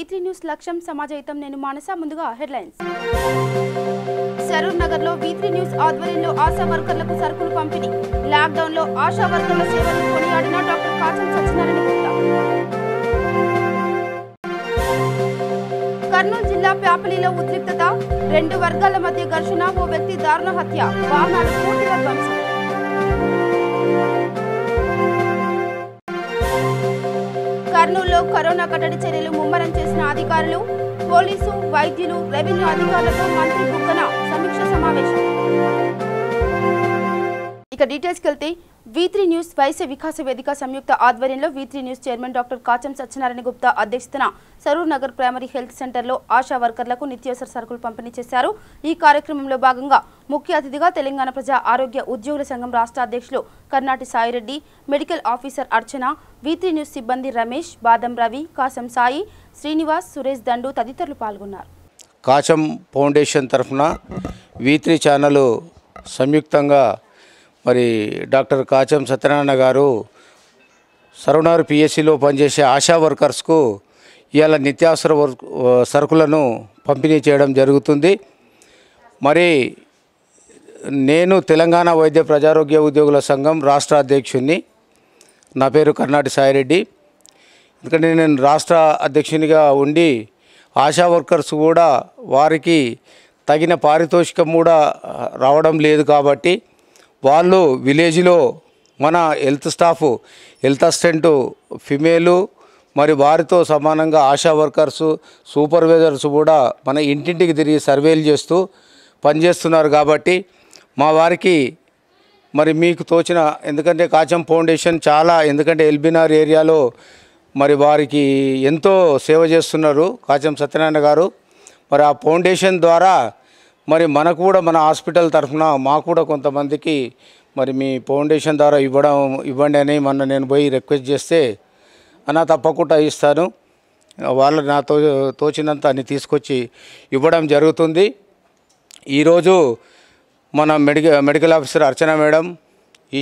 V3 news లక్ష్యం సమాజహితం నేను మానస ముందుగా హెడ్లైన్స్ సరూర్ నగర్ లో V3 న్యూస్ ఆధ్వర్యంలో ఆశా వర్కర్లకు సరుకులు పంపిణీ లాక్ డౌన్ లో ఆశా వర్కర్ల సేవలను కొనియాడిన డాక్టర్ కాచం సత్యనారాయణ గుప్తా కర్నూలు జిల్లా ప్యాపలిలో ఉద్రిక్తత రెండు వర్గాల మధ్య ఘర్షణ ఓ వ్యక్తి దారుణ హత్య వాహనాలు పూర్తిగా ధ్వంసం కర్నూలులో కరోనా కట్టడి చర్యలు ముమ్మరం చేసిన అధికారులు పోలీసు వైద్యులు రెవెన్యూ అధికారులతో మంత్రి బుగ్గన సమీక్ష సమావేశం ఇక డీటెయిల్స్కి వెళ్తే V3 న్యూస్ వైశ్య వికాస వేదిక సంయుక్త ఆధ్వర్యంలో V3 news chairman doctor Kacham Satyanarayana Gupta అధ్యక్షతన సరూర్ నగర్ ప్రైమరీ హెల్త్ సెంటర్లో ఆశా వర్కర్లకు నిత్యావసర సరుకులు పంపిణీ చేశారు. ఈ కార్యక్రమంలో భాగంగా ముఖ్య అతిథిగా తెలంగాణ ప్రజా ఆరోగ్య ఉద్యోగుల సంఘం రాష్ట్ర అధ్యక్షులు కర్నాటి సాయిరెడ్డి, మెడికల్ ఆఫీసర్ అర్చన, V3 న్యూస్ సిబ్బంది రమేష్, బాదం రవి, కాసం సాయి, శ్రీనివాస్, సురేష్ దండు తదితరులు పాల్గొన్నారు. కాచం ఫౌండేషన్ తరఫున V3 ఛానల్ సంయుక్తంగా మరి డాక్టర్ కాచం సత్యనారాయణ గారు సరూర్ PSCలో పనిచేసే ఆశా వర్కర్స్కు ఇవాళ నిత్యావసర సరుకులను పంపిణీ చేయడం జరుగుతుంది. మరి నేను తెలంగాణ వైద్య ప్రజారోగ్య ఉద్యోగుల సంఘం రాష్ట్ర అధ్యక్షుడిని. నా పేరు కర్నాటి సాయిరెడ్డి. ఎందుకంటే నేను రాష్ట్ర అధ్యక్షునిగా ఉండి ఆశా వర్కర్స్ కూడా వారికి తగిన పారితోషికం కూడా రావడం లేదు కాబట్టి వాళ్ళు విలేజ్లో మన health staff, health assistant female మరి వారితో సమానంగా ఆశా వర్కర్సు, సూపర్వైజర్స్ కూడా మన ఇంటింటికి తిరిగి సర్వేలు చేస్తూ పనిచేస్తున్నారు. కాబట్టి మా వారికి మరి మీకు తోచిన, ఎందుకంటే కాచం ఫౌండేషన్ చాలా, ఎందుకంటే ఎల్బీనగర్ ఏరియాలో మరి వారికి ఎంతో సేవ చేస్తున్నారు కాచం సత్యనారాయణ గారు. మరి ఆ ఫౌండేషన్ ద్వారా మరి మనకు కూడా మన హాస్పిటల్ తరఫున మాకు కూడా కొంతమందికి మరి మీ ఫౌండేషన్ ద్వారా ఇవ్వండి అని మొన్న నేను పోయి రిక్వెస్ట్ చేస్తే అన్న తప్పకుండా ఇస్తాను, వాళ్ళు నాతో తోచినంత అన్ని తీసుకొచ్చి ఇవ్వడం జరుగుతుంది. ఈరోజు మన మెడికల్ ఆఫీసర్ అర్చన మేడం,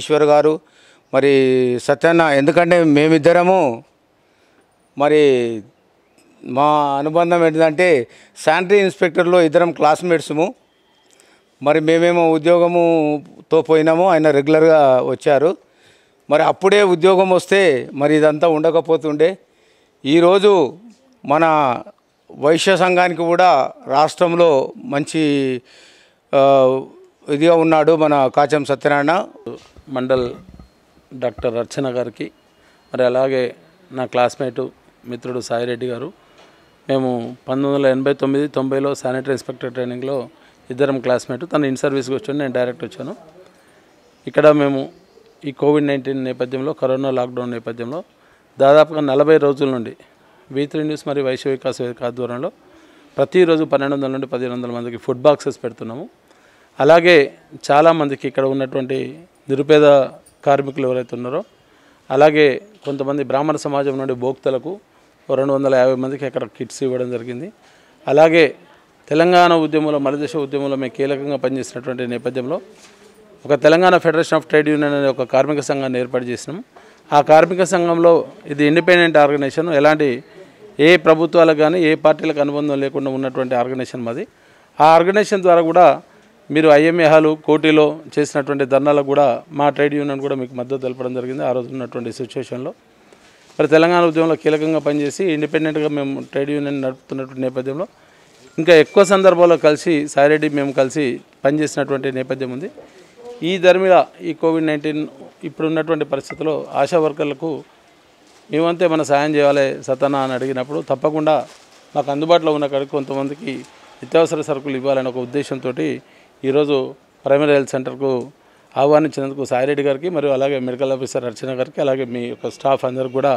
ఈశ్వర్ గారు, మరి సత్యన్న, ఎందుకంటే మేమిద్దరము మరి మా అనుబంధం ఏంటంటే శానిటరీ ఇన్స్పెక్టర్లో ఇద్దరం క్లాస్మేట్స్ము. మరి మేమేమో ఉద్యోగముతో పోయినాము, ఆయన రెగ్యులర్గా వచ్చారు. మరి అప్పుడే ఉద్యోగం వస్తే మరి ఇదంతా ఉండకపోతుండే. ఈరోజు మన వైశ్య సంఘానికి కూడా రాష్ట్రంలో మంచి ఇదిగా ఉన్నాడు మన కాచం సత్యనారాయణ. మండల్ డాక్టర్ అర్చన గారికి, మరి అలాగే నా క్లాస్మేటు మిత్రుడు సాయిరెడ్డి గారు, మేము 1989-90లో శానిటరీ ఇన్స్పెక్టర్ ట్రైనింగ్లో ఇద్దరం క్లాస్మేట్. తను ఇన్ సర్వీస్కి వచ్చాను, నేను డైరెక్ట్ వచ్చాను. ఇక్కడ మేము ఈ కోవిడ్-19 నేపథ్యంలో, కరోనా లాక్డౌన్ నేపథ్యంలో దాదాపుగా 40 రోజుల నుండి V3 న్యూస్ మరియు వైశ్య వికాస వేదిక ఆధ్వర్యంలో ప్రతిరోజు 1200 నుండి 1500 మందికి ఫుడ్ బాక్సెస్ పెడుతున్నాము. అలాగే చాలామందికి ఇక్కడ ఉన్నటువంటి నిరుపేద కార్మికులు ఎవరైతే ఉన్నారో, అలాగే కొంతమంది బ్రాహ్మణ సమాజం నుండి భోక్తలకు 250 మందికి అక్కడ కిట్స్ ఇవ్వడం జరిగింది. అలాగే తెలంగాణ ఉద్యమంలో, మలిదశ ఉద్యమంలో మేము కీలకంగా పనిచేసినటువంటి నేపథ్యంలో ఒక Telangana federation of trade union అనే ఒక కార్మిక సంఘాన్ని ఏర్పాటు చేసినాం. ఆ కార్మిక సంఘంలో ఇది ఇండిపెండెంట్ ఆర్గనైజేషన్, ఎలాంటి ఏ ప్రభుత్వాలకు కానీ ఏ పార్టీలకు అనుబంధం లేకుండా ఉన్నటువంటి ఆర్గనైజేషన్ మాది. ఆ ఆర్గనైజేషన్ ద్వారా కూడా మీరు IMA కోటిలో చేసినటువంటి ధర్నాలకు కూడా మా ట్రేడ్ యూనియన్ కూడా మీకు మద్దతు తెలపడం జరిగింది. ఆ రోజు ఉన్నటువంటి సిచ్యువేషన్లో మరి తెలంగాణ ఉద్యమంలో కీలకంగా పనిచేసి ఇండిపెండెంట్గా మేము ట్రేడ్ యూనియన్ నడుపుతున్నటువంటి నేపథ్యంలో ఇంకా ఎక్కువ సందర్భాల్లో కలిసి సాయిరెడ్డి మేము కలిసి పనిచేసినటువంటి నేపథ్యం ఉంది. ఈ ధర్మిల ఈ కోవిడ్-19 ఇప్పుడున్నటువంటి పరిస్థితుల్లో ఆశా వర్కర్లకు మేమంతే మన సాయం చేయాలి సతనా అని అడిగినప్పుడు తప్పకుండా మాకు అందుబాటులో ఉన్న కాడికి కొంతమందికి నిత్యావసర సరుకులు ఇవ్వాలనే ఒక ఉద్దేశంతో ఈరోజు ప్రైమరీ హెల్త్ సెంటర్కు ఆహ్వానించినందుకు సాయిరెడ్డి గారికి, మరియు అలాగే మెడికల్ ఆఫీసర్ అర్చన గారికి, అలాగే మీ యొక్క స్టాఫ్ అందరికి కూడా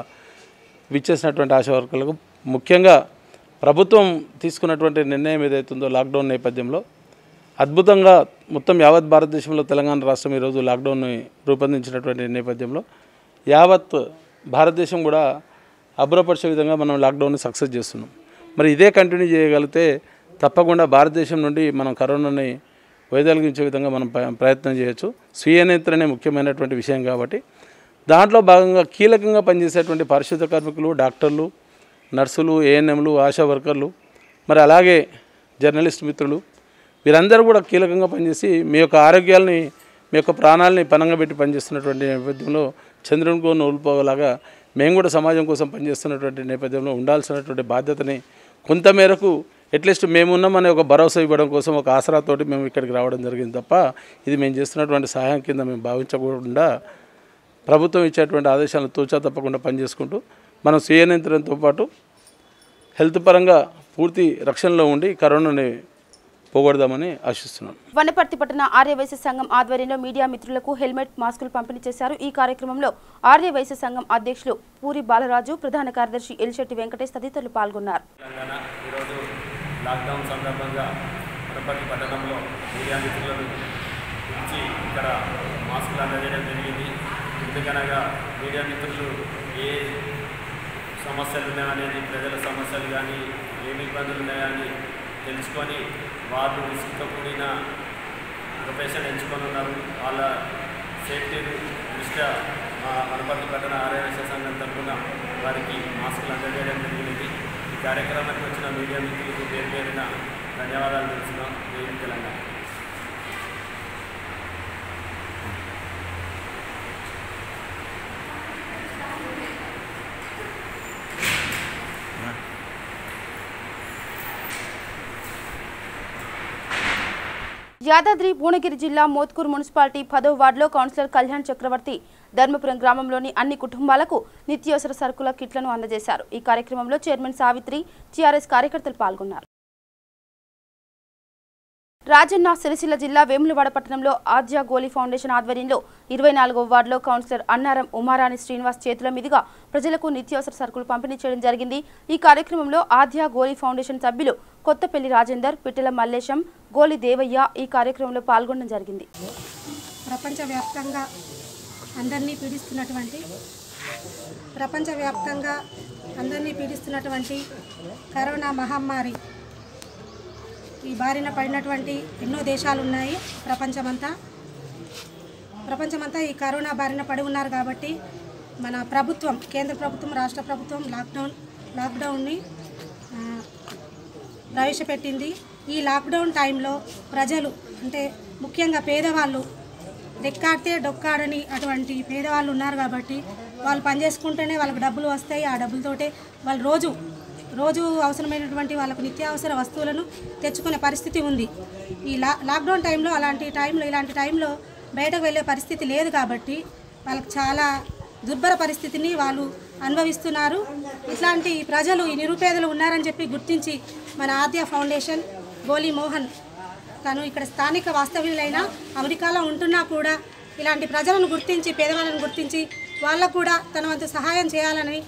విచ్చేసినటువంటి ఆశా వర్కర్లకు, ముఖ్యంగా ప్రభుత్వం తీసుకున్నటువంటి నిర్ణయం ఏదైతుందో లాక్డౌన్ నేపథ్యంలో అద్భుతంగా మొత్తం యావత్ భారతదేశంలో తెలంగాణ రాష్ట్రం ఈరోజు లాక్డౌన్ని రూపొందించినటువంటి నేపథ్యంలో యావత్ భారతదేశం కూడా అబ్బురపరిచే విధంగా మనం లాక్డౌన్ని సక్సెస్ చేస్తున్నాం. మరి ఇదే కంటిన్యూ చేయగలిగితే తప్పకుండా భారతదేశం నుండి మనం కరోనాని వైదొలిగించే విధంగా మనం ప్రయత్నం చేయొచ్చు. స్వీయ నియంత్రణే ముఖ్యమైనటువంటి విషయం కాబట్టి దాంట్లో భాగంగా కీలకంగా పనిచేసేటువంటి పారిశుద్ధ కార్మికులు, డాక్టర్లు, నర్సులు, ఏఎన్ఎంలు, ఆశా వర్కర్లు, మరి అలాగే జర్నలిస్ట్ మిత్రులు వీరందరూ కూడా కీలకంగా పనిచేసి మీ యొక్క ఆరోగ్యాలని, మీ యొక్క ప్రాణాలని పణంగా పెట్టి పనిచేస్తున్నటువంటి నేపథ్యంలో చంద్రునికో నూలుపోగలాగా మేము కూడా సమాజం కోసం పనిచేస్తున్నటువంటి నేపథ్యంలో ఉండాల్సినటువంటి బాధ్యతని కొంతమేరకు అట్లీస్ట్ మేము ఉన్నామనే ఒక భరోసా ఇవ్వడం కోసం, ఒక ఆసరాతోటి మేము ఇక్కడికి రావడం జరిగింది తప్ప ఇది మేము చేస్తున్నటువంటి సహాయం కింద మేము భావించకుండా ప్రభుత్వం ఇచ్చేటువంటి ఆదేశాలను తూచా తప్పకుండా పనిచేసుకుంటూ మనం స్వీయ నియంత్రణతో పాటు హెల్త్ పరంగా పూర్తి రక్షణలో ఉండి కరోనాని పోగొడదామని ఆశిస్తున్నాం. వనపర్తి పట్టణ ఆర్యవైశ్య సంఘం ఆధ్వర్యంలో మీడియా మిత్రులకు హెల్మెట్, మాస్కులు పంపిణీ చేశారు. ఈ కార్యక్రమంలో ఆర్యవైశ్య సంఘం అధ్యక్షులు పూరి బాలరాజు, ప్రధాన కార్యదర్శి ఎలిశెట్టి వెంకటేష్ తదితరులు పాల్గొన్నారు. ఈరోజు లాక్డౌన్ సందర్భంగా వనపర్తి పట్టణంలో మీడియా మిత్రులను పిలిచి ఇక్కడ మాస్కులు అందజేయడం జరిగింది. ఎందుకనగా మీడియా మిత్రులు ఏ సమస్యలు ఉన్నాయనేది, ప్రజల సమస్యలు కానీ ఏమి ఇబ్బందులు ఉన్నాయని తెలుసుకొని వాళ్ళు రిస్క్తో కూడిన ప్రొఫెషన్ ఎంచుకొని ఉన్నారు. వాళ్ళ సేఫ్టీ దృష్ట్యా మా వనపర్తి పట్టణ ఆర్యవైశ్య సంఘం తరఫున వారికి మాస్కులు అందజేయడం జరిగింది. ఈ కార్యక్రమానికి వచ్చిన మీడియా మిత్రులకు పేరు పేరున ధన్యవాదాలు తెలుస్తున్నాం. జై తెలంగాణ. యాదాద్రి భువనగిరి జిల్లా మోత్కూర్ మున్సిపాలిటీ 10వ వార్డులో కౌన్సిలర్ కళ్యాణ్ చక్రవర్తి ధర్మపురం గ్రామంలోని అన్ని కుటుంబాలకు నిత్యావసర సరుకుల కిట్లను అందజేశారు. ఈ కార్యక్రమంలో చైర్మన్ సావిత్రి, టీఆర్ఎస్ కార్యకర్తలు పాల్గొన్నారు. రాజన్న సిరిసిల్ల జిల్లా వేములవాడ పట్టణంలో ఆద్య గోలి ఫౌండేషన్ ఆధ్వర్యంలో 24వ వార్డులో కౌన్సిలర్ అన్నారం ఉమారాణి శ్రీనివాస్ చేతుల మీదుగా ప్రజలకు నిత్యావసర సరుకులు పంపిణీ చేయడం జరిగింది. ఈ కార్యక్రమంలో ఆద్య గోలి ఫౌండేషన్ సభ్యులు కొత్తపల్లి రాజేందర్, పిట్టల మల్లేశం, గోలి దేవయ్య ఈ కార్యక్రమంలో పాల్గొనడం జరిగింది. ప్రపంచవ్యాప్తంగా అందరినీ పీడిస్తున్నటువంటి కరోనా మహమ్మారి ఈ బారిన పడినటువంటి ఎన్నో దేశాలు ఉన్నాయి. ప్రపంచమంతా ఈ కరోనా బారిన పడి ఉన్నారు. కాబట్టి మన ప్రభుత్వం, కేంద్ర ప్రభుత్వం, రాష్ట్ర ప్రభుత్వం లాక్డౌన్ని ప్రవేశపెట్టింది. ఈ లాక్డౌన్ టైంలో ప్రజలు, అంటే ముఖ్యంగా పేదవాళ్ళు, రెక్కాడితే డొక్కాడని అటువంటి పేదవాళ్ళు ఉన్నారు. కాబట్టి వాళ్ళు పనిచేసుకుంటేనే వాళ్ళకి డబ్బులు వస్తాయి. ఆ డబ్బులతోటే వాళ్ళు రోజు అవసరమైనటువంటి వాళ్ళకు నిత్యావసర వస్తువులను తెచ్చుకునే పరిస్థితి ఉంది. ఈ లాక్డౌన్ టైంలో ఇలాంటి టైంలో బయటకు వెళ్ళే పరిస్థితి లేదు. కాబట్టి వాళ్ళకి చాలా దుర్భర పరిస్థితిని వాళ్ళు అనుభవిస్తున్నారు. ఇట్లాంటి ప్రజలు, ఈ నిరుపేదలు ఉన్నారని చెప్పి గుర్తించి మన ఆద్య ఫౌండేషన్ గోలి మోహన్ తను ఇక్కడ స్థానిక వాస్తవ్యులైన అమెరికాలో ఉంటున్నా కూడా ఇలాంటి ప్రజలను గుర్తించి, పేదవాళ్ళను గుర్తించి వాళ్ళకు కూడా తన వంతు సహాయం చేయాలని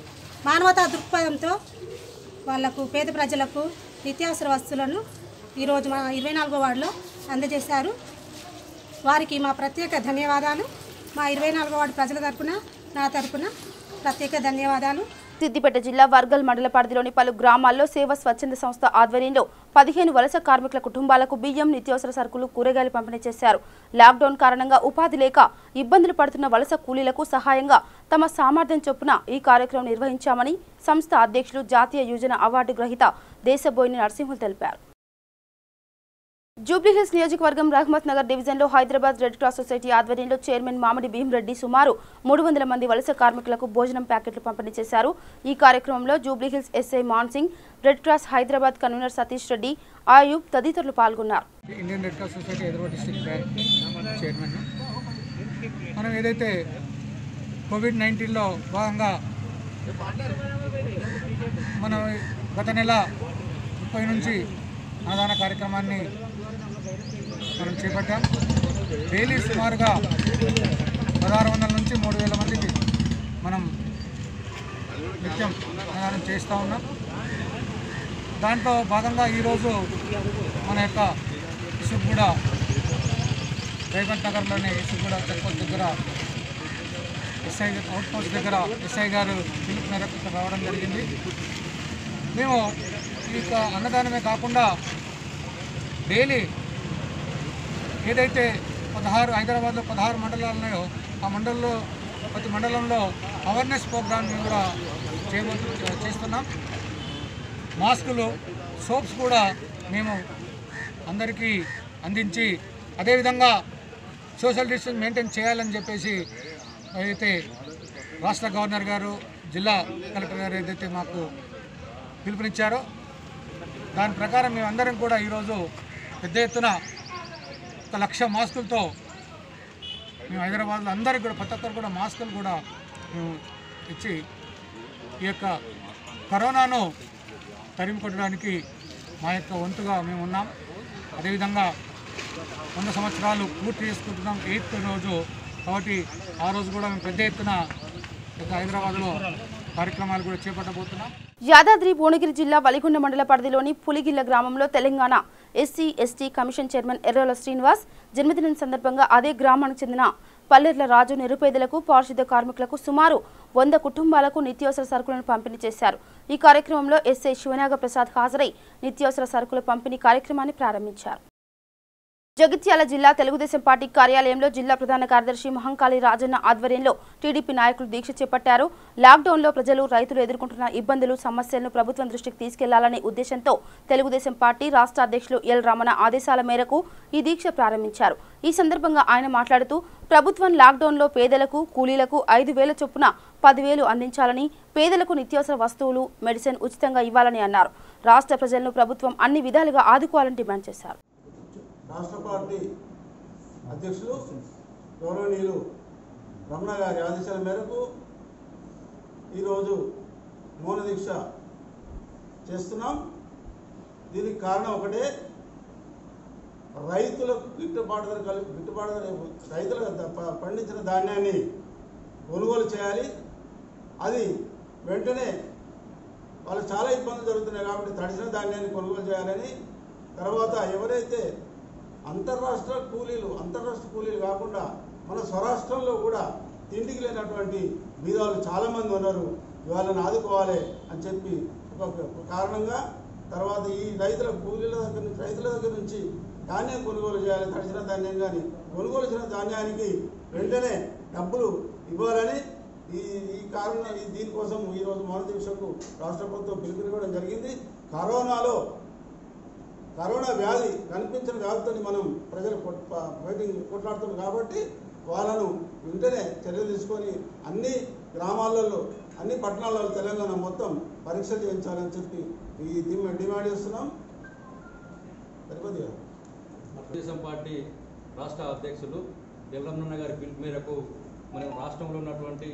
మానవతా దృక్పథంతో వాళ్లకు, పేద ప్రజలకు నిత్యావసర వస్తువులను ఈరోజు మా 24వ వార్డులో అందజేశారు. వారికి మా ప్రత్యేక ధన్యవాదాలు. మా 24వ వార్డు ప్రజల తరపున, నా తరపున ప్రత్యేక ధన్యవాదాలు. సిద్దిపేట జిల్లా వర్గల్ మండల పరిధిలోని పలు గ్రామాల్లో సేవ స్వచ్ఛంద సంస్థ ఆధ్వర్యంలో 15 వలస కార్మికుల కుటుంబాలకు బియ్యం, నిత్యావసర సరుకులు, కూరగాయలు పంపిణీ చేశారు. లాక్డౌన్ కారణంగా ఉపాధి లేక ఇబ్బందులు పడుతున్న వలస కూలీలకు సహాయంగా తమ సామర్థ్యం చొప్పున ఈ కార్యక్రమం నిర్వహించామని సంస్థ అధ్యక్షులు, జాతీయ యువజన అవార్డు గ్రహీత దేశబోయిని నరసింహులు తెలిపారు. జూబ్లీహిల్స్ నియోజకవర్గం రహమత్ నగర్ డివిజన్లో హైదరాబాద్ రెడ్ క్రాస్ సొసైటీ ఆధ్వర్యంలో చైర్మన్ మామిడి భీమరెడ్డి సుమారు 300 మంది వలస కార్మికులకు భోజనం ప్యాకెట్లు పంపిణీ చేశారు. ఈ కార్యక్రమంలో Jubilee Hills SI Man Singh, red cross Hyderabad convener Satish Reddy, Ayub తదితరులు పాల్గొన్నారు. Indian red cross society Hyderabad district chairman. మనం ఏదైతే కోవిడ్-19లో భాగంగా మనం గత నెల 30 నుంచి అన్నదాన కార్యక్రమాన్ని మనం చేపట్టాం. డైలీ సుమారుగా 1600 నుంచి 3000 మందికి మనం నిత్యం అన్నదానం చేస్తూ ఉన్నాం. దాంట్లో భాగంగా ఈరోజు మన యొక్క ఇసుగూడ రేవంత్ నగర్లోని ఇసుగూడ చెక్పోస్ట్ దగ్గర ఎస్ఐ అవుట్ పోస్ట్ దగ్గర ఎస్ఐ గారు పిలుపు మేరకు రావడం జరిగింది. మేము ఈ అన్నదానమే కాకుండా డైలీ ఏదైతే 16 హైదరాబాద్లో 16 మండలాలు ఉన్నాయో ఆ ప్రతి మండలంలో అవేర్నెస్ ప్రోగ్రామ్ని కూడా చేస్తున్నాం. మాస్కులు, సోప్స్ కూడా మేము అందరికీ అందించి అదేవిధంగా సోషల్ డిస్టెన్స్ మెయింటైన్ చేయాలని చెప్పేసి ఏదైతే రాష్ట్ర గవర్నర్ గారు, జిల్లా కలెక్టర్ గారు ఏదైతే మాకు పిలుపునిచ్చారో దాని ప్రకారం మేమందరం కూడా ఈరోజు పెద్ద ఎత్తున 1,00,000 మాస్కులతో మేము హైదరాబాద్లో అందరికీ కూడా ప్రతి ఒక్కరు కూడా మాస్కులు కూడా మేము ఇచ్చి ఈ యొక్క కరోనాను తరిమి కొట్టడానికి మా యొక్క వంతుగా మేము ఉన్నాం. అదేవిధంగా 100 సంవత్సరాలు పూర్తి చేసుకుంటున్నాం 8th రోజు. కాబట్టి ఆ రోజు కూడా మేము పెద్ద ఎత్తున హైదరాబాద్లో కార్యక్రమాలు కూడా చేపట్టబోతున్నాం. యాదాద్రి భువనగిరి జిల్లా వలిగొండ మండల పరిధిలోని పులిగిల్ల గ్రామంలో Telangana SC ST commission chairman Errolla Srinivas జన్మదినం సందర్భంగా అదే గ్రామానికి చెందిన పల్లెర్ల రాజు నిరుపేదలకు, పారిశుద్ధ్య కార్మికులకు సుమారు 100 కుటుంబాలకు నిత్యావసర సరుకులను పంపిణీ చేశారు. ఈ కార్యక్రమంలో ఎస్ఐ శివనాగ ప్రసాద్ హాజరై నిత్యావసర సరుకుల పంపిణీ కార్యక్రమాన్ని ప్రారంభించారు. జగిత్యాల జిల్లా తెలుగుదేశం పార్టీ కార్యాలయంలో జిల్లా ప్రధాన కార్యదర్శి మహంకాళి రాజన్న ఆధ్వర్యంలో టీడీపీ నాయకులు దీక్ష చేపట్టారు. లాక్డౌన్లో ప్రజలు, రైతులు ఎదుర్కొంటున్న ఇబ్బందులు, సమస్యలను ప్రభుత్వం దృష్టికి తీసుకెళ్లాలనే ఉద్దేశంతో తెలుగుదేశం పార్టీ రాష్ట్ర అధ్యక్షులు ఎల్ రమణ ఆదేశాల మేరకు ఈ దీక్ష ప్రారంభించారు. ఈ సందర్భంగా ఆయన మాట్లాడుతూ ప్రభుత్వం లాక్డౌన్లో పేదలకు, కూలీలకు 5,000 చొప్పున 10,000 అందించాలని, పేదలకు నిత్యావసర వస్తువులు, మెడిసిన్ ఉచితంగా ఇవ్వాలని అన్నారు. రాష్ట్ర ప్రజలను ప్రభుత్వం అన్ని విధాలుగా ఆదుకోవాలని డిమాండ్ చేశారు. రాష్ట్ర పార్టీ అధ్యక్షులు గౌరవనీయులు రమణ గారి ఆదేశాల మేరకు ఈరోజు మౌన దీక్ష చేస్తున్నాం. దీనికి కారణం ఒకటే, రైతులకు గిట్టుబాటు రైతులు పండించిన ధాన్యాన్ని కొనుగోలు చేయాలి. అది వెంటనే వాళ్ళు చాలా ఇబ్బందులు జరుగుతున్నాయి కాబట్టి తడిసిన ధాన్యాన్ని కొనుగోలు చేయాలని, తర్వాత ఎవరైతే అంతర్రాష్ట్ర కూలీలు కాకుండా మన స్వరాష్ట్రంలో కూడా తిండికి లేనటువంటి బీదవాళ్ళు చాలామంది ఉన్నారు, వాళ్ళని ఆదుకోవాలి అని చెప్పి ఒక కారణంగా, తర్వాత ఈ రైతుల దగ్గర నుంచి ధాన్యం కొనుగోలు చేయాలి. తడిసిన ధాన్యం కానీ కొనుగోలు చేసిన ధాన్యానికి వెంటనే డబ్బులు ఇవ్వాలని ఈ కారణం దీనికోసం ఈరోజు మౌన దీక్షకు రాష్ట్ర ప్రభుత్వం పిలుపునివ్వడం జరిగింది. కరోనా వ్యాధి కనిపించిన వ్యాధితో మనం ప్రజలు కొట్లాడుతున్నారు కాబట్టి వాళ్ళను వెంటనే చర్యలు తీసుకొని అన్ని గ్రామాలలో, అన్ని పట్టణాలలో తెలంగాణ మొత్తం పరీక్షలు చేయించాలని చెప్పి ఈ డిమాండ్ చేస్తున్నాం. తెలుగుదేశం పార్టీ రాష్ట్ర అధ్యక్షులు ఎల్ రమణ గారి పిలుపు మేరకు మనం రాష్ట్రంలో ఉన్నటువంటి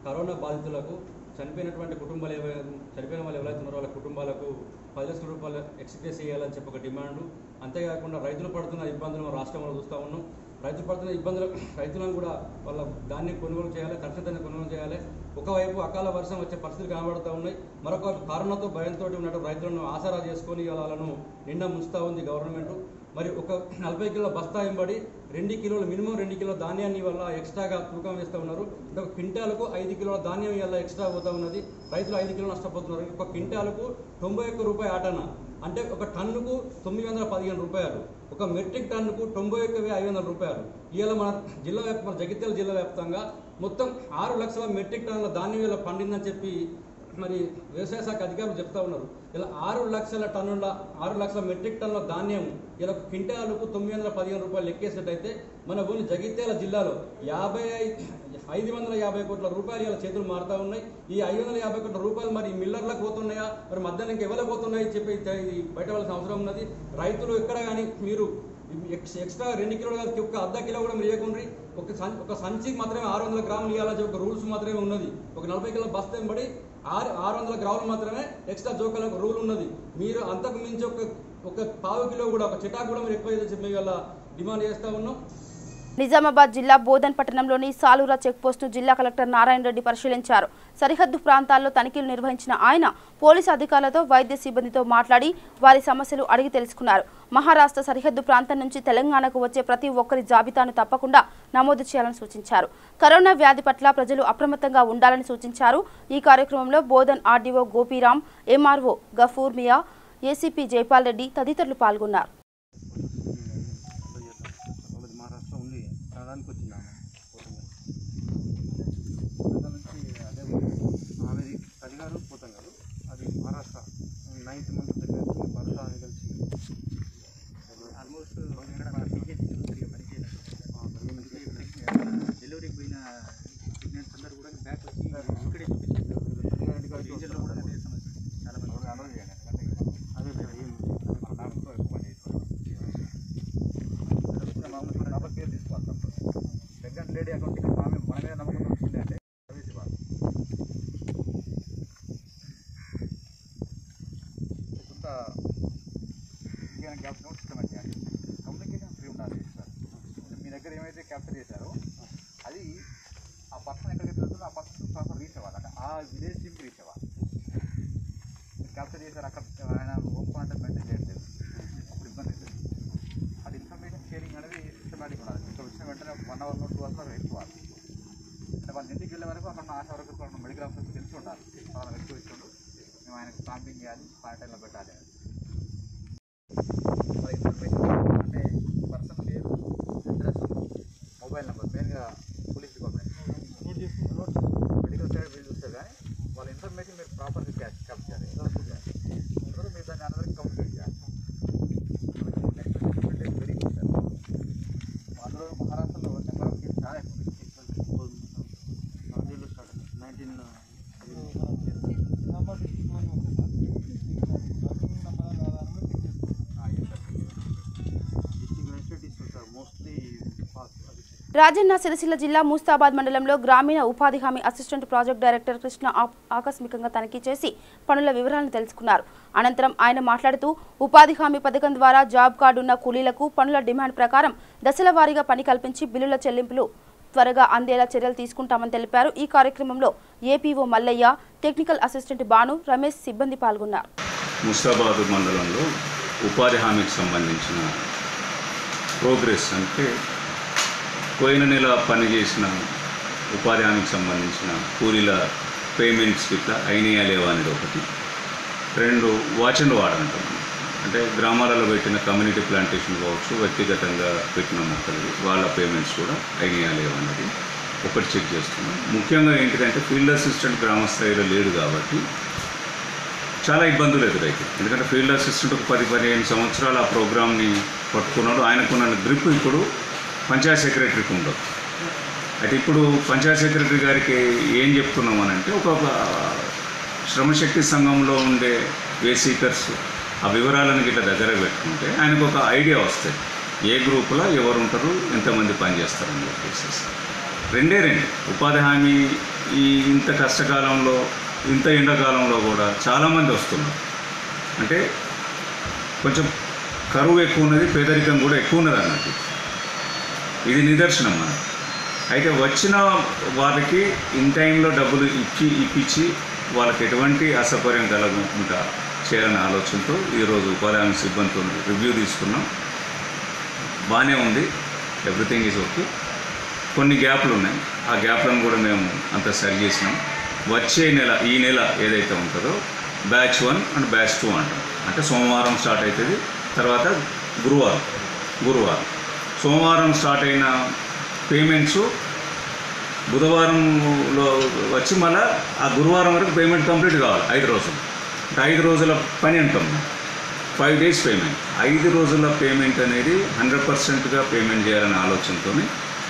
కరోనా బాధితులకు, చనిపోయిన వాళ్ళు ఎవరైతే ఉన్నారో వాళ్ళ కుటుంబాలకు 10 లక్షల రూపాయలు ఎక్స్గ్రేస్ చేయాలని చెప్పి ఒక డిమాండు. అంతేకాకుండా రైతులు పడుతున్న ఇబ్బందులు మనం రాష్ట్రంలో చూస్తూ ఉన్నాం. రైతులు పడుతున్న రైతులను కూడా వాళ్ళ ధాన్యం కొనుగోలు చేయాలి, తక్షణ కొనుగోలు చేయాలి. ఒకవైపు అకాల వర్షం వచ్చే పరిస్థితులు కనబడుతూ ఉన్నాయి, మరొక కరోనాతో భయంతో ఉన్నటువంటి రైతులను ఆసరా చేసుకొని వాళ్ళను నిండా ముంచుతూ ఉంది గవర్నమెంట్. మరి ఒక 40 కిలోల బస్తా వెంబడి 2 కిలోలు మినిమం 2 కిలోల ధాన్యాన్ని వల్ల ఎక్స్ట్రాగా తూకం వేస్తూ ఉన్నారు. అంటే ఒక క్వింటాలకు 5 కిలోల ధాన్యం వల్ల ఎక్స్ట్రా పోతూ ఉన్నది. రైతులు 5 కిలోలు నష్టపోతున్నారు. ఒక క్వింటాలకు 91 రూపాయలు ఆటన, అంటే ఒక టన్నుకు 915 రూపాయలు, ఒక మెట్రిక్ టన్నుకు 91,500 రూపాయలు. ఇవాళ మన జగిత్యాల జిల్లా వ్యాప్తంగా మొత్తం 6 లక్షల మెట్రిక్ టన్నుల ధాన్యం ఇలా పండిందని చెప్పి మరి వ్యవసాయ శాఖ అధికారులు చెప్తా ఉన్నారు. ఇలా 6 లక్షల మెట్రిక్ టన్నుల ధాన్యం ఇలా క్వింటాలకు 915 రూపాయలు లెక్కేసినట్టయితే మన ఊరి జగిత్యాల జిల్లాలో 550 కోట్ల రూపాయలు ఇలా చేతులు మారుతూ ఉన్నాయి. ఈ 550 కోట్ల రూపాయలు మరి మిల్లర్లకు పోతున్నాయా, మరి మధ్యాహ్నం ఎవరికి పోతున్నాయి చెప్పి బయటవలసిన అవసరం ఉన్నది. రైతులు ఎక్కడ కానీ మీరు ఎక్స్ట్రా 2 కిలోలు కాదు, ఒక ½ కిలో కూడా మీరు ఇవ్వకుండ్రి. ఒక సంచికి మాత్రమే 600 గ్రాములు ఇవ్వాలని చెప్పి ఒక రూల్స్ మాత్రమే ఉన్నది. ఒక 40 కిలోల బస్తా వెంబడి 600 గ్రాములు మాత్రమే ఎక్స్ట్రా జోకలకు రూల్ ఉన్నది. మీరు అంతకు మించి ఒక పావు కిలో కూడా, ఒక చిటాకు కూడా మీరు ఎక్కువ చెప్పి వల్ల డిమాండ్ చేస్తూ ఉన్నాం. నిజామాబాద్ జిల్లా బోధన్ పట్టణంలోని సాలూరా చెక్పోస్టును జిల్లా కలెక్టర్ నారాయణ రెడ్డి పరిశీలించారు. సరిహద్దు ప్రాంతాల్లో తనిఖీలు నిర్వహించిన ఆయన పోలీసు అధికారులతో, వైద్య సిబ్బందితో మాట్లాడి వారి సమస్యలు అడిగి తెలుసుకున్నారు. మహారాష్ట్ర సరిహద్దు ప్రాంతం నుంచి తెలంగాణకు వచ్చే ప్రతి ఒక్కరి జాబితాను తప్పకుండా నమోదు చేయాలని సూచించారు. కరోనా వ్యాధి పట్ల ప్రజలు అప్రమత్తంగా ఉండాలని సూచించారు. ఈ కార్యక్రమంలో బోధన్ ఆర్డీఓ గోపీరామ్, ఎంఆర్ఓ గఫూర్ మియా, ఏసీపీ జైపాల్ రెడ్డి తదితరులు పాల్గొన్నారు. 9th మంత్ దగ్గర నుంచి పరశురామి కలిసి ఆల్మోస్ట్ డెలివరీకి పోయిన ప్రెగ్నెంట్స్ అందరూ కూడా బ్యాక్ వచ్చి ఇక్కడే చూపించారు కూడా అదే సమస్య చాలా మంది అలవాటు చేయండి అదే ఏం మన డాక్టర్తో ఎక్కువ పని చేసుకోవాలి మామూలు డాక్టర్ కేర్ తీసుకోవాలి తప్ప ప్రెగ్నెంట్ లేడీ అకౌంట్ ఇక్కడ మన మీద నమ్మకం వచ్చింది అంటే సర్వీస్ ఇవ్వాలి కొంత క్యాప్చర్ సిస్టమ్ చేయాలి కమ్యూనికేషన్ ఫ్రీ ఉండాలి సార్ మీ దగ్గర ఏమైతే క్యాప్చర్ చేశారో అది ఆ పర్సన్ ఎక్కడికి వెళ్తుందో ఆ పర్సన్ ప్రాపర్ రీచ్ అవ్వాలి అంటే ఆ విలేజ్ టీమ్కి రీచ్ అవ్వాలి మీరు క్యాప్చర్ చేశారు అక్కడ ఆయన హోమ్ కాంటాక్ట్ మెయింటైన్ చేయట్లేదు అప్పుడు ఇబ్బంది అవుతుంది అది ఇన్ఫర్మేషన్ షేరింగ్ అనేది సిస్టమేటిక్ ఉండాలి ఇక్కడ వచ్చిన వెంటనే 1 hour 2 hours ఎక్కువాలి అంటే వాళ్ళ ఇంటికి వెళ్ళే వరకు అక్కడ ఆశా వరకు మెడికల్ ఆఫీసర్కి తెలిసి ఉండాలి వాళ్ళ వ్యక్తి ఇస్తుండ్రు మేము ఆయనకు స్టాంపింగ్ చేయాలి క్వారంటైన్లో పెట్టాలి వాళ్ళ ఇన్ఫర్మేషన్ అంటే పర్సన్ పేరు అడ్రస్ మొబైల్ నెంబర్ మెయిన్గా పోలీస్ డిపార్ట్మెంట్ మెడికల్ సైడ్ వీళ్ళు చూస్తారు కానీ వాళ్ళ ఇన్ఫర్మేషన్ మీరు ప్రాపర్గా క్యాప్చర్ చేయాలి తర్వాత మీరు దాన్ని అందరికీ కమ్యూనికేట్ చేయాలి నెక్స్ట్ వెరీ గుడ్ సార్ అందులో మహారాష్ట్రలో నెంబర్ ఆఫ్ కేసు చాలా ఎక్కువ నాలుగేళ్ళు స్టార్ట్ 19 నవంబర్ 61 ఉంది సార్ రాజన్న సిరిసిల్ల జిల్లా ముస్తాబాద్ మండలంలో గ్రామీణ ఉపాధి హామీ అసిస్టెంట్ ప్రాజెక్ట్ డైరెక్టర్ కృష్ణ ఆకస్మికంగా తనిఖీ చేసి పనుల వివరాలను తెలుసుకున్నారు. అనంతరం ఆయన మాట్లాడుతూ ఉపాధి హామీ పథకం ద్వారా జాబ్ కార్డు ఉన్న కూలీలకు పనుల డిమాండ్ ప్రకారం దశల వారీగా పని కల్పించి బిల్లుల చెల్లింపులు త్వరగా అందేలా చర్యలు తీసుకుంటామని తెలిపారు. ఈ కార్యక్రమంలో APO Mallaiah, technical assistant Bhanu, Ramesh సిబ్బంది పాల్గొన్నారు. ముస్తాబాద్ మండలంలో ఉపాధి హామీకి సంబంధించిన ప్రోగ్రెస్ అంటే పోయిన నెల పనిచేసిన ఉపాధి హామీకి సంబంధించిన కూలీల పేమెంట్స్ ఇట్లా అయినాయా లేవా అనేది ఒకటి. 2 వాచ్ అండ్ వార్డ్ అంటాం అంటే గ్రామాలలో పెట్టిన కమ్యూనిటీ ప్లాంటేషన్ కావచ్చు, వ్యక్తిగతంగా పెట్టిన మొక్కలు వాళ్ళ పేమెంట్స్ కూడా అయినాయా లేవా అనేది ఒకటి చెక్ చేస్తున్నాం. ముఖ్యంగా ఏంటిదంటే ఫీల్డ్ అసిస్టెంట్ గ్రామ స్థాయిలో లేడు కాబట్టి చాలా ఇబ్బందులు ఎదురవుతాయి. ఎందుకంటే ఫీల్డ్ అసిస్టెంట్ ఒక 10-15 సంవత్సరాలు ఆ ప్రోగ్రామ్ని పట్టుకున్నాడు. ఆయనకున్న గ్రిప్ ఇప్పుడు పంచాయత్ సెక్రటరీకి ఉండదు. అయితే ఇప్పుడు పంచాయత్ సెక్రటరీ గారికి ఏం చెప్తున్నాం అని అంటే ఒక శ్రమశక్తి సంఘంలో ఉండే వేసీకర్స్ ఆ వివరాలను గిట్ల దగ్గర పెట్టుకుంటే ఆయనకు ఒక ఐడియా వస్తుంది ఏ గ్రూపులో ఎవరు ఉంటారు, ఎంతమంది పనిచేస్తారని చెప్పేసి. 2 ఉపాధి హామీ ఈ ఇంత కష్టకాలంలో ఇంత ఎండాకాలంలో కూడా చాలామంది వస్తున్నారు. అంటే కొంచెం కరువు ఎక్కువ ఉన్నది, పేదరికం కూడా ఎక్కువ ఉన్నది అన్నట్టు ఇది నిదర్శనం మనకు. అయితే వచ్చిన వారికి ఇన్ టైంలో డబ్బులు ఇప్పించి వాళ్ళకి ఎటువంటి అసౌకర్యం కలగకుండా చేయాలనే ఆలోచనతో ఈరోజు ఉపాధి హామీ సిబ్బందితో రివ్యూ తీసుకున్నాం. బాగానే ఉంది, ఎవ్రీథింగ్ ఈజ్ ఓకే. కొన్ని గ్యాప్లు ఉన్నాయి, ఆ గ్యాప్లను కూడా మేము అంత సరి చేసినాం. వచ్చే నెల ఈ నెల ఏదైతే ఉంటుందో బ్యాచ్ 1 అండ్ బ్యాచ్ 2 అంటాం. అంటే సోమవారం స్టార్ట్ అవుతుంది, తర్వాత గురువారం సోమవారం స్టార్ట్ అయిన పేమెంట్స్ బుధవారంలో వచ్చి మళ్ళీ ఆ గురువారం వరకు పేమెంట్ కంప్లీట్ కావాలి. 5 రోజులు అంటే 5 రోజుల పని అంటాం. 5 days పేమెంట్. 5 రోజుల పేమెంట్ అనేది 100%గా పేమెంట్ చేయాలనే ఆలోచనతో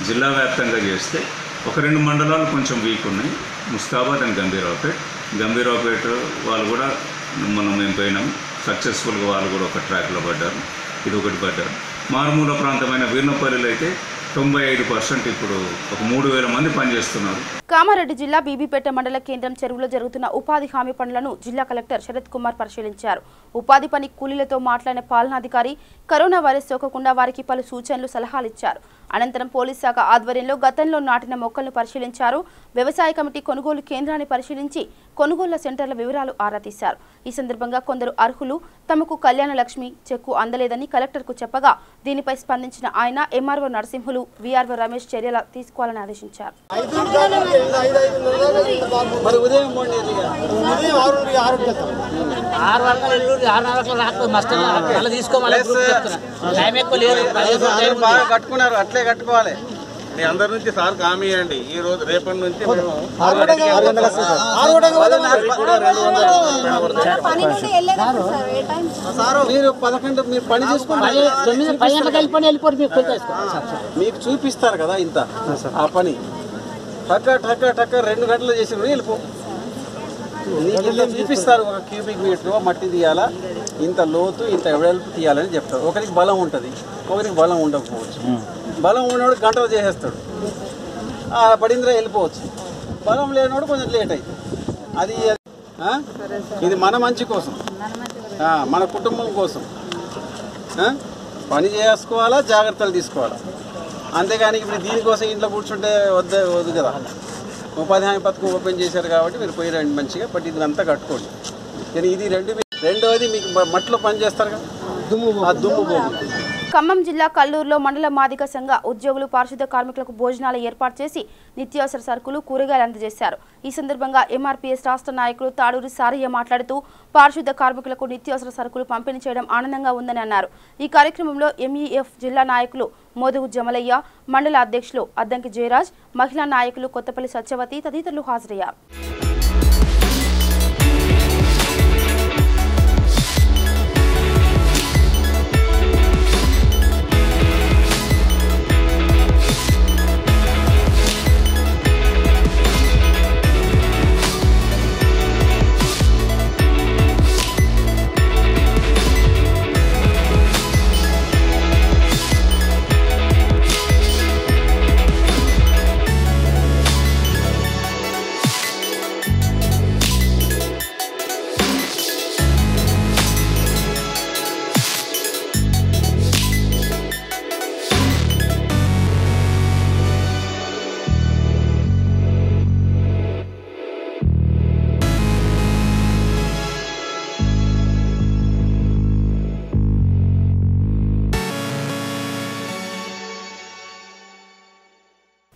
జిల్లా వ్యాప్తంగా చేస్తే ఒక 2 మండలాలు కొంచెం వీక్ ఉన్నాయి, ముస్తాబాద్ అండ్ గంభీరావుపేట వాళ్ళు కూడా మేము పోయినాం సక్సెస్ఫుల్గా, వాళ్ళు కూడా ఒక ట్రాక్లో పడ్డారు, ఇది ఒకటి పడ్డారు. మారుమూల ప్రాంతమైన వీర్నపల్లిలో అయితే 95% ఇప్పుడు ఒక 3000 మంది పనిచేస్తున్నారు. కామారెడ్డి జిల్లా బీబీపేట మండల కేంద్రం చెరువులో జరుగుతున్న ఉపాధి హామీ పనులను జిల్లా కలెక్టర్ శరత్ కుమార్ పరిశీలించారు. ఉపాధి పని కూలీలతో మాట్లాడిన పాలనాధికారి కరోనా వైరస్ సోకకుండా వారికి పలు సూచనలు, సలహాలు ఇచ్చారు. అనంతరం పోలీస్ శాఖ ఆధ్వర్యంలో గతంలో నాటిన మొక్కలను పరిశీలించారు. వ్యవసాయ కమిటీ కొనుగోలు కేంద్రాన్ని పరిశీలించి కొనుగోళ్ల సెంటర్ల వివరాలు ఆరా తీశారు. ఈ సందర్భంగా కొందరు అర్హులు తమకు కళ్యాణ లక్ష్మి చెక్కు అందలేదని కలెక్టర్కు చెప్పగా దీనిపై స్పందించిన ఆయన ఎంఆర్ఓ నరసింహులు, వీఆర్ఓ రమేష్ చర్యలు తీసుకోవాలని ఆదేశించారు. కట్టుకున్నారు అట్లే కట్టుకోవాలి. మీ అందరి నుంచి సార్ హామీ ఇవ్వండి. ఈ రోజు రేపటి నుంచి మేము మీరు 11 మీరు పని చేసుకుంటే 9 గంటలకు వెళ్ళిపోయి మీకు చూపిస్తారు కదా ఇంత ఆ పని టక్క టక్క టక్క 2 గంటలు చేసి వెళ్ళిపో. నీకు చూపిస్తారు ఒక క్యూబిక్ మీటర్ మట్టి తీయాలా, ఇంత లోతు ఇంత వెడల్పు తీయాలని చెప్తారు. ఒకరికి బలం ఉంటుంది, ఒకరికి బలం ఉండకపోవచ్చు. బలం ఉన్నవాడు గంటలు చేసేస్తాడు, పడిందిరా వెళ్ళిపోవచ్చు. బలం లేనివాడు కొంచెం లేట్ అవుతుంది. అది ఇది మన మంచి కోసం, మన కుటుంబం కోసం పని చేసుకోవాలా, జాగ్రత్తలు తీసుకోవాలా. అంతేగాని ఇప్పుడు దీనికోసం ఇంట్లో కూర్చుంటే వద్దు కదా. ఉపాధి హామీ పథకం ఓపెన్ చేశారు కాబట్టి మీరు పోయి రండి మంచిగా, బట్ ఇది అంతా కట్టుకోండి. కానీ ఇది రెండవది మీకు మట్టిలో పని చేస్తారు కదా, ఆ దుమ్ము పోగు. ఖమ్మం జిల్లా కల్లూరులో మండల మాదిగ సంఘ ఉద్యోగులు పారిశుద్ధ కార్మికులకు భోజనాలు ఏర్పాటు చేసి నిత్యావసర సరుకులు కూరగాయలు అందజేశారు. ఈ సందర్భంగా ఎంఆర్పీఎస్ రాష్ట్ర నాయకులు తాడూరి సారయ్య మాట్లాడుతూ పారిశుద్ధ కార్మికులకు నిత్యావసర సరుకులు పంపిణీ చేయడం ఆనందంగా ఉందని అన్నారు. ఈ కార్యక్రమంలో ఎంఈఎఫ్ జిల్లా నాయకులు మోదుగు జమలయ్య, మండల అధ్యక్షులు అద్దంకి జయరాజ్, మహిళా నాయకులు కొత్తపల్లి సత్యవతి తదితరులు హాజరయ్యారు.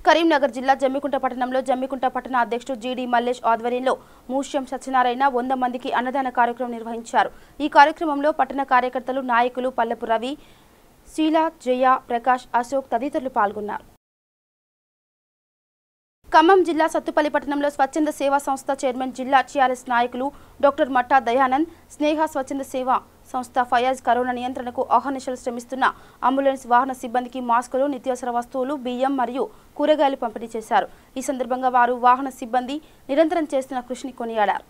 కరీంనగర్ జిల్లా జమ్మికుంట పట్టణంలో జమ్మికుంట పట్టణ అధ్యక్షుడు జీడి మల్లేష్ ఆధ్వర్యంలో మూష్యం సత్యనారాయణ 100 మందికి అన్నదాన కార్యక్రమం నిర్వహించారు. ఈ కార్యక్రమంలో పట్టణ కార్యకర్తలు, నాయకులు పల్లపు రవి, శీలా, జయ, ప్రకాష్, అశోక్ తదితరులు పాల్గొన్నారు. ఖమ్మం జిల్లా సత్తుపల్లి పట్టణంలో స్వచ్ఛంద సేవా సంస్థ చైర్మన్ జిల్లా టీఆర్ఎస్ నాయకులు డాక్టర్ మట్టా దయానంద్, స్నేహ స్వచ్ఛంద సేవా సంస్థ ఫయాజ్ కరోనా నియంత్రణకు అహర్నిశలు శ్రమిస్తున్న అంబులెన్స్ వాహన సిబ్బందికి మాస్కులు, నిత్యావసర వస్తువులు, బియ్యం మరియు కూరగాయలు పంపిణీ చేశారు. ఈ సందర్భంగా వారు వాహన సిబ్బంది నిరంతరం చేస్తున్న కృషిని కొనియాడారు.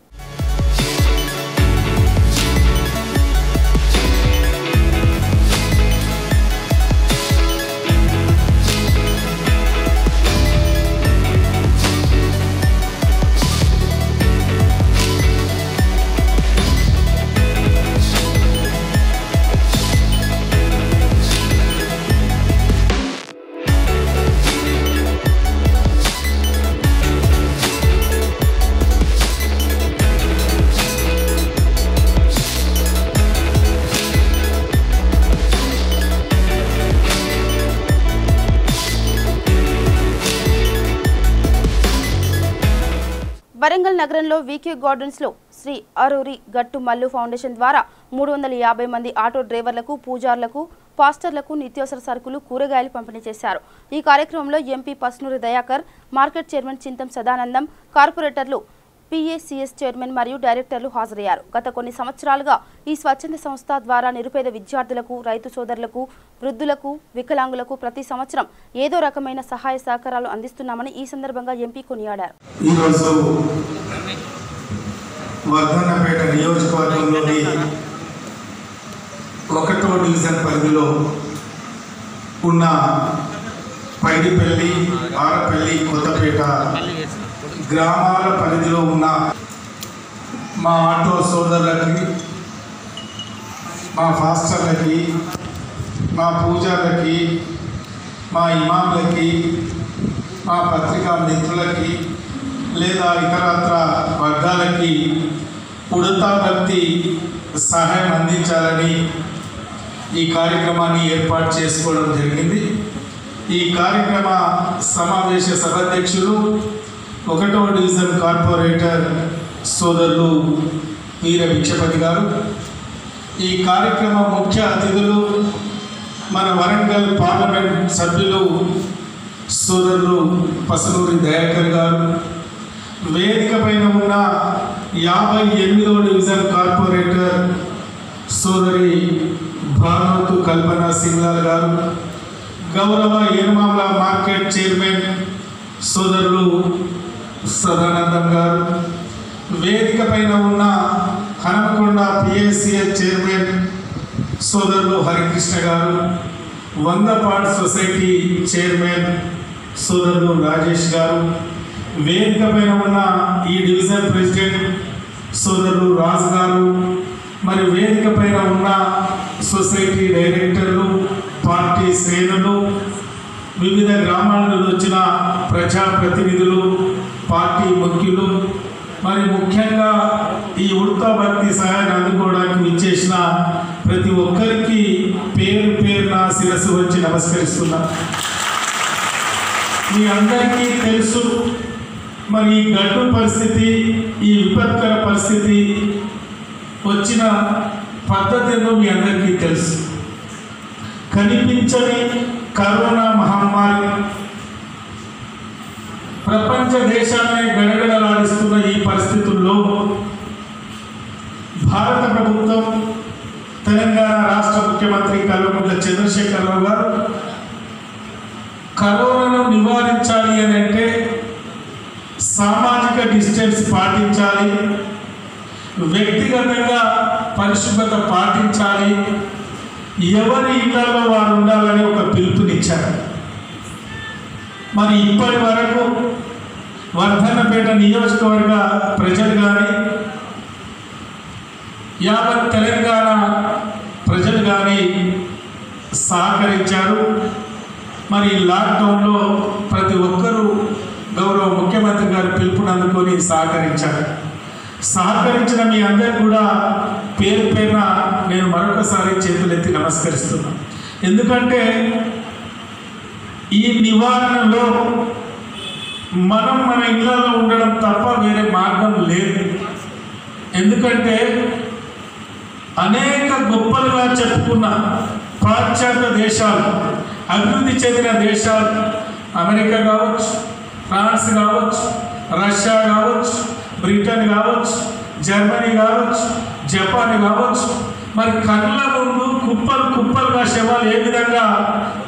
వరంగల్ నగరంలో వీకే గార్డెన్స్లో శ్రీ అరూరి గట్టు మల్లు ఫౌండేషన్ ద్వారా 350 మంది ఆటో డ్రైవర్లకు, పూజారులకు, పాస్టర్లకు నిత్యావసర సరుకులు, కూరగాయలు పంపిణీ చేశారు. ఈ కార్యక్రమంలో MP Pasnoori Dayakar, market chairman Chintam Sadanandam, కార్పొరేటర్లు, PACS చైర్మన్ మరియు డైరెక్టర్లు హాజరయ్యారు. గత కొన్ని సంవత్సరాలుగా ఈ స్వచ్ఛంద సంస్థ ద్వారా నిరుపేద విద్యార్థులకు, రైతు సోదరులకు, వృద్ధులకు, వికలాంగులకు ప్రతి సంవత్సరం ఏదో రకమైన సహాయ సహకారాలు అందిస్తున్నామని ఈ సందర్భంగా ఎంపీ కొనియాడారు. వర్ధన్నపేట నియోజకవర్గంలోని 1వ డివిజన్ పరిధిలో ఉన్న పైడిపల్లి, ఆరపల్లి, కొత్తపేట గ్రామాల పరిధిలో ఉన్న మా ఆటో సోదరులకి, మా ఫాస్టర్లకి, మా పూజార్లకి, మా ఇమాంలకి, మా పత్రికా మిత్రులకి లేదా ఇతరత్ర వర్గాలకి ఉడతా భక్తి సహాయం అందించాలని ఈ కార్యక్రమాన్ని ఏర్పాటు చేసుకోవడం జరిగింది. ఈ కార్యక్రమ సమావేశ సభాధ్యక్షులు 1వ డివిజన్ కార్పొరేటర్ సోదరులు వీర భిక్షపతి గారు, ఈ కార్యక్రమ ముఖ్య అతిథులు మన వరంగల్ పార్లమెంట్ సభ్యులు సోదరులు పసనూరి దయాకర్ గారు, వేదిక పైన ఉన్న 58వ డివిజన్ కార్పొరేటర్ సోదరి భానుతు కల్పన సింగ్లాల్ గారు, గౌరవ ఏనుమామల మార్కెట్ చైర్మన్ సోదరులు సదానందం గారు, వేదిక పైన ఉన్న హనుమకొండ పిఎస్సిఎస్ చైర్మన్ సోదరులు హరికృష్ణ గారు, వందపాడ్ సొసైటీ చైర్మన్ సోదరులు రాజేష్ గారు, వేదిక పైన ఉన్న ఈ డివిజన్ ప్రెసిడెంట్ సోదరులు రాజు గారు, మరి వేదిక పైన ఉన్న సొసైటీ డైరెక్టర్లు, పార్టీ శ్రేణులు, వివిధ గ్రామాల నుండి వచ్చిన ప్రజాప్రతినిధులు, పార్టీ ముఖ్యులు, మరి ముఖ్యంగా ఈ ఉడతా భర్తీ సహాయాన్ని అందుకోవడానికి విచ్చేసిన ప్రతి ఒక్కరికి పేరు పేరున శిరస్సు వచ్చి నమస్కరిస్తున్నా. మీ అందరికీ తెలుసు, మరి ఈ గడ్డు పరిస్థితి, ఈ విపత్కర పరిస్థితి వచ్చిన పద్ధతిలో మీ అందరికీ తెలుసు. కనిపించని కరోనా మహమ్మారి ప్రపంచ దేశాన్ని గడగడలాడిస్తున్న ఈ పరిస్థితుల్లో భారత ప్రభుత్వం, తెలంగాణ రాష్ట్ర ముఖ్యమంత్రి కల్వకుంట్ల చంద్రశేఖరరావు గారు కరోనాను నివారించాలి అని అంటే సామాజిక డిస్టెన్స్ పాటించాలి, వ్యక్తిగతంగా పరిశుభ్రత పాటించాలి, ఎవరి ఇళ్లలో వారు ఉండాలని ఒక పిలుపునిచ్చారు. మరి ఇప్పటి వరకు వర్ధన్నపేట నియోజకవర్గ ప్రజలు కానీ, యావత్ తెలంగాణ ప్రజలు కానీ సహకరించారు. మరి లాక్డౌన్లో ప్రతి ఒక్కరూ గౌరవ ముఖ్యమంత్రి గారు పిలుపుని అందుకొని సహకరించిన మీ అందరికీ కూడా పేరు పేరున నేను మరొకసారి చేతులెత్తి నమస్కరిస్తున్నాను. ఎందుకంటే ఈ నివారణలో మనం మన ఇళ్లలో ఉండడం తప్ప వేరే మార్గం లేదు. ఎందుకంటే అనేక గొప్పలుగా చెప్పుకున్న పాశ్చాత్య దేశాలు, అభివృద్ధి చెందిన దేశాలు, అమెరికా కావచ్చు, ఫ్రాన్స్ కావచ్చు, రష్యా కావచ్చు, బ్రిటన్ కావచ్చు, జర్మనీ కావచ్చు, జపాన్ కావచ్చు, మరి కళ్ళ ముందు కుప్పలుగా శవాలు ఏ విధంగా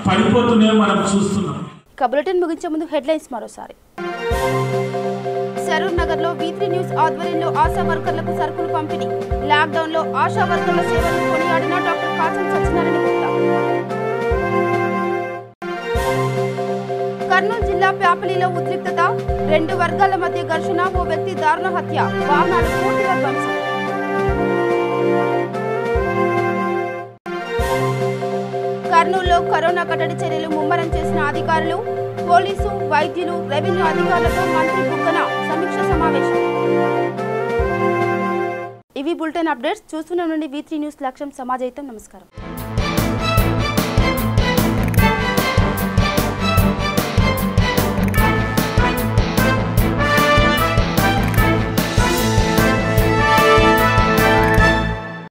పడిపోతున్నాయో మనం చూస్తున్నాం. బులెటిన్ ముగించే ముందు హెడ్లైన్స్ మరోసారి. సరూర్ నగర్ లో V3 న్యూస్ ఆధ్వర్యంలో ఆశా వర్కర్లకు సరుకులు పంపిణీ. లాక్డౌన్ లో ఆశా వర్కర్ల సేవలను కొనియాడిన డాక్టర్ కాచం సత్యనారాయణ గుప్తా. కర్నూలు జిల్లా ప్యాపలిలో ఉద్రిక్తత, 2 వర్గాల మధ్య ఘర్షణ, ఓ వ్యక్తి దారుణ హత్య, వాహనాలు పూర్తిగా ధ్వంసం. కర్నూలులో కరోనా కట్టడి చర్యలు ముమ్మరం చేసిన అధికారులు, పోలీసు, వైద్యులు, రెవెన్యూ అధికారులతో మంత్రి బుగ్గన సమీక్ష సమావేశం. ఇవి బులెటిన్ అప్డేట్స్. చూస్తూనే ఉండండి V3 న్యూస్. లక్ష్యం సమాజహితం. నమస్కారం.